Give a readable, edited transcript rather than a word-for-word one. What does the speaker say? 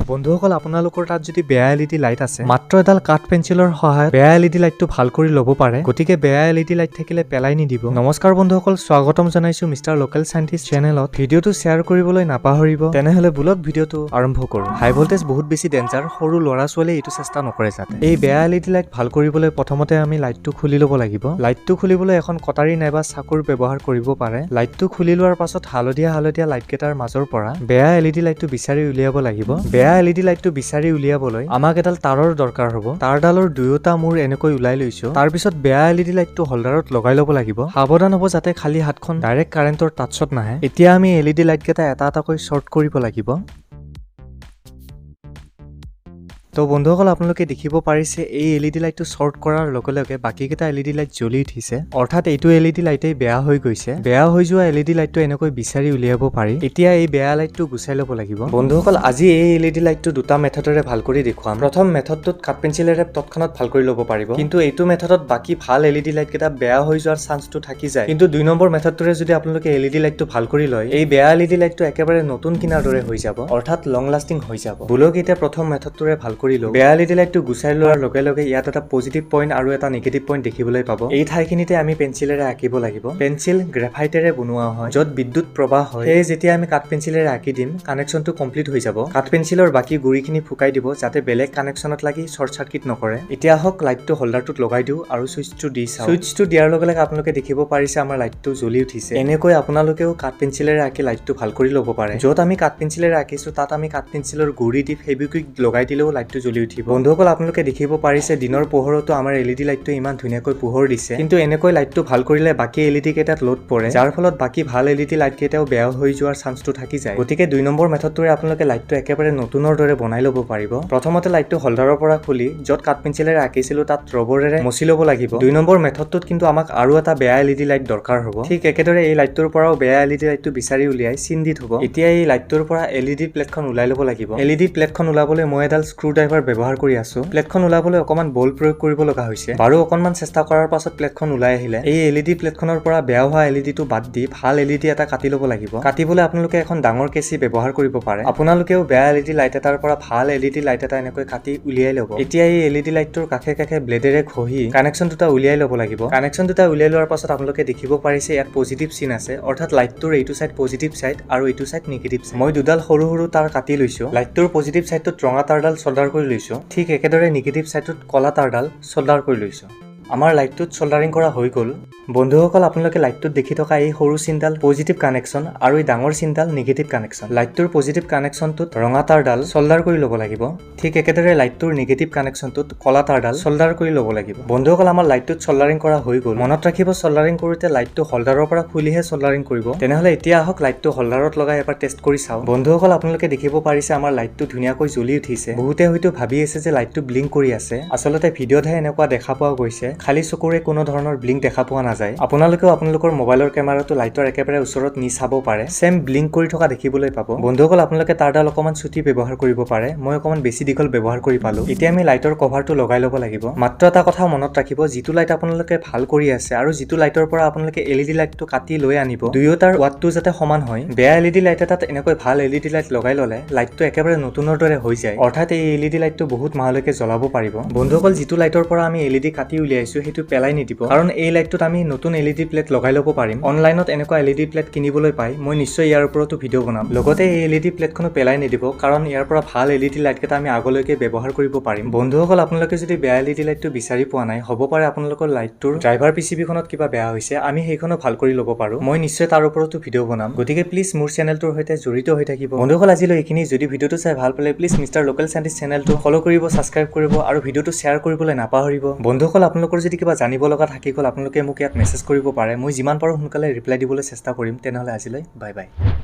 বন্ধুসকল আপোনালোকৰ তাত যদি বেয়া এলইডি লাইট আছে মাত্ৰ এডাল কাঠ পেন্সিলৰ সহায়ত বেয়া এলইডি লাইটটো ভাল কৰি ল'ব পাৰে গতিকে বেয়া এলইডি লাইট থাকিলে পেলাই নিদিব নমস্কাৰ বন্ধুসকল স্বাগতম জনাইছো মিষ্টাৰ লোকেল সায়েন্টিষ্ট চেনেলত ভিডিওটো শেয়াৰ কৰিবলৈ নাপাহৰিব তেনেহলে বুলক ভিডিওটো আৰম্ভ কৰো হাই ভোল্টেজ বহুত বেছি ডেঞ্জাৰ সৰু লৰা ছোৱালী এইটো চেষ্টা নকৰে যাতে এই বেয়া এলইডি লাইট ভাল কৰিবলৈ প্ৰথমতে আমি লাইটটো খুলি ল'ব লাগিব লাইটটো খুলিবলৈ এখন কটাৰী নাইবা চাকুৰ ব্যৱহাৰ কৰিব পাৰে লাইটটো খুলি লোৱাৰ পাছত হালধীয়া লাইট কেটাৰ মাজৰ পৰা বেয়া এলইডি লাইটটো বিচাৰি উলিয়াব লাগিব বেয়া এলইডি লাইটটো বিচাৰি উলিয়াবলৈ আমাক এডাল তাৰৰ দৰকাৰ হ'ব তাৰডালৰ দুয়োটা মূৰ এনেকৈ উলাই লৈছো তাৰ পিছত বেয়া এলইডি লাইটটো হোল্ডাৰত লগাই ল'ব লাগিব সাৱধান হ'ব যাতে খালি হাতখন ডাইৰেক্ট কাৰেন্টৰ টাচত নাহে এতিয়া আমি এলইডি লাইট কেটা এটা এটাকৈ শৰ্ট কৰিব লাগিব তো বন্ধুসকল আপোনালোকে দেখিব পাৰিছে এই এলইডি লাইটটো শৰ্ট কৰাৰ লগে লগে বাকি কেটা এলইডি লাইট জ্বলি উঠিছে অৰ্থাৎ এইটো এলইডি লাইটেই বেয়া হৈ গৈছে বেয়া হৈ যোৱা এলইডি লাইটটো এনেকৈ বিচাৰি উলিয়াব পাৰি এতিয়া এই বেয়া লাইটটো গুচাই ল'ব লাগিব বন্ধুসকল আজি এই এলইডি লাইটটো দুটা মেথডৰে ভাল কৰি দেখুৱাম প্ৰথম মেথডটোত কাঠ পেন্সিলেৰে তৎক্ষণাত ভাল কৰি ল'ব পাৰিব কিন্তু এইটো মেথডত বাকি ভাল এলইডি লাইট কেটা বেয়া হৈ যোৱাৰ চান্সটো থাকি যায় কিন্তু দুই নম্বৰ মেথডটোৰে যদি আপোনালোকে এলইডি লাইটটো ভাল কৰি লয় এই বেয়া এলইডি লাইটটো একেবাৰে নতুন কিনাৰ দৰে হৈ যাব অৰ্থাৎ লং লাষ্টিং হৈ যাব বুলক এতিয়া প্ৰথম মেথডটোৰে ভাল কৰি লওঁ বেয়া এলইডি লাইটটো গুচাই লোৱাৰ লগে লগে ইয়াত এটা পজিটিভ পইণ্ট আৰু এটা নিগেটিভ পইণ্ট দেখিবলৈ পাব এই ঠাইখিনিতে আমি পেন্সিলেৰে আঁকিব লাগিব পেন্সিল গ্ৰাফাইটেৰে বনোৱা হয় য'ত বিদ্যুৎ প্ৰবাহ হয় সেয়ে যেতিয়া আমি কাঠ পেন্সিলেৰে আঁকি দিম কানেকশ্যনটো কমপ্লিট হৈ যাব কাঠ পেন্সিলৰ বাকি গুৰিখিনি ফুকাই দিব যাতে বেলেগ কানেকশ্যনত লাগি শৰ্ট সাৰ্কিট নকৰে এতিয়া হক লাইটটো হোল্ডাৰটোত লগাই দিও আৰু সুইচটো দি চাও সুইচটো দিয়াৰ লগে লগে আপোনালোকে দেখিব পাৰিছে আমাৰ লাইটটো জ্বলি উঠিছে এনেকৈ আপোনালোকেও কাঠ পেন্সিলেৰে আঁকি লাইটটো ভাল কৰি ল'ব পাৰে য'ত আমি কাঠ পেন্সিলেৰে আঁকিছো তাত আমি কাঠ পেন্সিলৰ গুৰি দি ফেব্ৰিকুইক লগাই দিলেও লাইটটো জ্বলি উঠিব বন্ধুসকল আপোনালোকে দেখিব পাৰিছে দিনৰ পোহৰতো আমাৰ এলইডি লাইটটো ইমান ধুনীয়াকৈ পোহৰ দিছে কিন্তু এনেকৈ লাইটটো ভাল কৰিলে বাকি এলইডি কেটাত লোড পৰে যাৰ ফলত বাকি ভাল এলইডি লাইট কেটাও বেয়া হৈ যোৱাৰ চান্সটো থাকি যায় গতিকে দুই নম্বৰ মেথডটোৰে আপোনালোকে লাইটটো একেবাৰে নতুনৰ দৰে বনাই ল'ব পাৰিব প্ৰথমতে লাইটটো হোল্ডাৰৰ পৰা খুলি য'ত কাঠ পেন্সিলেৰে আঁকিছিলো তাত ৰবৰেৰে মচি ল'ব লাগিব দুই নম্বৰ মেথডটোত কিন্তু আমাক আৰু এটা বেয়া এলইডি লাইট দৰকাৰ হ'ব ঠিক একেদৰে এই লাইটটোৰ পৰাও বেয়া এলইডি লাইটটো বিচাৰি উলিয়াই চিন দি থব এতিয়া এই লাইটটোৰ পৰা এলইডি প্লেটখন ওলাই ল'ব লাগিব এলইডি প্লেটখন ওলাবলৈ মই এডাল স্ক্ৰু ড্ৰাইভাৰ ব্যৱহাৰ কৰি আছো প্লেটখন ওলাবলৈ অকমান বল প্ৰয়োগ কৰিব লগা হৈছে বাৰু অকনমান চেষ্টা কৰাৰ পাছত প্লেটখন ওলাই আহিলে এই এলইডি প্লেটখনৰ পৰা বেয়া হোৱা এলইডিটো বাদ দি ভাল এলইডি এটা কাটি ল'ব লাগিব কাটিবলৈ আপোনালোকে এখন ডাঙৰ কেঁচি ব্যৱহাৰ কৰিব পাৰে আপোনালোকেও বেয়া এলইডি লাইট এটাৰ পৰা ভাল এলইডি লাইট এটা এনেকৈ কাটি উলিয়াই ল'ব এতিয়া এই এলইডি লাইটটোৰ কাষে কাষে ব্লেডেৰে ঘহি কানেকশ্যন দুটা উলিয়াই ল'ব লাগিব কানেকশ্যন দুটা উলিয়াই লোৱাৰ পাছত আপোনালোকে দেখিব পাৰিছে ইয়াত পজিটিভ চিন আছে অৰ্থাৎ লাইটটোৰ এইটো সাইড পজিটিভ সাইড আৰু এইটো সাইড নিগেটিভ সাইড মই দুডাল সৰু সৰু তাৰ কাটি লৈছো লাইটটোৰ পজিটিভ সাইডটোত ৰঙা তাৰডাল সোল্ডাৰ কৰি লৈছো ঠিক একেদৰে নিগেটিভ সাইডটোত কলা তাৰডাল সোল্ডাৰ কৰি লৈছো আমাৰ লাইটটোত সোল্ডাৰিং কৰা হৈ গ'ল বন্ধুসকল আপোনালোকে লাইটটোত দেখি থকা এই সৰু চিনডাল পজিটিভ কানেকশ্যন আৰু এই ডাঙৰ চিনডাল নিগেটিভ কানেকশ্যন লাইটটোৰ পজিটিভ কানেকশ্যনটোত ৰঙা তাৰডাল সোল্ডাৰ কৰি ল'ব লাগিব ঠিক একেদৰে লাইটটোৰ নিগেটিভ কানেকশ্যনটোত কলা তাৰডাল সোল্ডাৰ কৰি ল'ব লাগিব বন্ধুসকল আমাৰ লাইটটোত সোল্ডাৰিং কৰা হৈ গ'ল মনত ৰাখিব সোল্ডাৰিং কৰোঁতে লাইটটো হোল্ডাৰৰ পৰা খুলিহে সোল্ডাৰিং কৰিব তেনেহ'লে এতিয়া আহক লাইটটো হোল্ডাৰত লগাই এবাৰ টেষ্ট কৰি চাওঁ বন্ধুসকল আপোনালোকে দেখিব পাৰিছে আমাৰ লাইটটো ধুনীয়াকৈ জ্বলি উঠিছে বহুতে হয়তো ভাবি আছে যে লাইটটো ব্লিংক কৰি আছে আচলতে ভিডিঅ'তহে এনেকুৱা দেখা পোৱা গৈছে খালি চকুৰে কোনো ধৰণৰ ব্লিংক দেখা পোৱা নাযায় আপোনালোকেও আপোনালোকৰ মোবাইলৰ কেমেৰাটো লাইটৰ একেবাৰে ওচৰত নি চাব পাৰে সেম ব্লিংক কৰি থকা দেখিবলৈ পাব বন্ধুসকল আপোনালোকে তাৰডাল অকমান ছুটি ব্যৱহাৰ কৰিব পাৰে মই অকমান বেছি দীঘল ব্যৱহাৰ কৰি পালো এতিয়া আমি লাইটৰ কভাৰটো লগাই ল'ব লাগিব মাত্ৰ এটা কথা মনত ৰাখিব যিটো লাইট আপোনালোকে ভাল কৰি আছে আৰু যিটো লাইটৰ পৰা আপোনালোকে এলইডি লাইটটো কাটি লৈ আনিব দুয়োটাৰ ওৱাটটো যাতে সমান হয় বেয়া এলইডি লাইট এটাত এনেকৈ ভাল এলইডি লাইট লগাই ল'লে লাইটটো একেবাৰে নতুনৰ দৰে হৈ যায় অৰ্থাৎ এই এলইডি লাইটটো বহুত মাহলৈকে জ্বলাব পাৰিব বন্ধুসকল যিটো লাইটৰ পৰা আমি এলইডি কাটি উলিয়াইছো সেইটো পেলাই নিদিব কাৰণ এই লাইটটোত আমি নতুন এলইডি প্লেট লগাই ল'ব পাৰিম অনলাইনত এনেকুৱা এলইডি প্লেট কিনিবলৈ পাই মই নিশ্চয় ইয়াৰ ওপৰতো ভিডিঅ' বনাম লগতে এই এলইডি প্লেটখনো পেলাই নিদিব কাৰণ ইয়াৰ পৰা ভাল এলইডি লাইট কেইটা আমি আগলৈকে ব্যৱহাৰ কৰিব পাৰিম বন্ধুসকল আপোনালোকে যদি বেয়া এলইডি লাইটটো বিচাৰি পোৱা নাই হ'ব পাৰে আপোনালোকৰ লাইটটোৰ ড্ৰাইভাৰ পিচিবিখনত কিবা বেয়া হৈছে আমি সেইখনো ভাল কৰি ল'ব পাৰো মই নিশ্চয় তাৰ ওপৰতো ভিডিঅ' বনাম গতিকে প্লিজ মোৰ চেনেলটোৰ সৈতে জড়িত হৈ থাকিব বন্ধুসকল আজিলৈ এইখিনি যদি ভিডিঅ'টো চাই ভাল পালে প্লিজ মিষ্টাৰ লোকেল সায়েন্টিষ্ট চেনেলটো ফলো কৰিব সাবস্ক্ৰাইব কৰিব আৰু ভিডিঅ'টো শ্বেয়াৰ কৰিবলৈ নাপাহৰিব বন্ধুসকল আপোনালোকৰ যদি কিবা জানিব লগা থাকি গ'ল আপোনালোকে মোক ইয়াত মেছেজ কৰিব পাৰে মই যিমান পাৰো সোনকালে ৰিপ্লাই দিবলৈ চেষ্টা কৰিম তেনেহ'লে আজিলৈ বাই বাই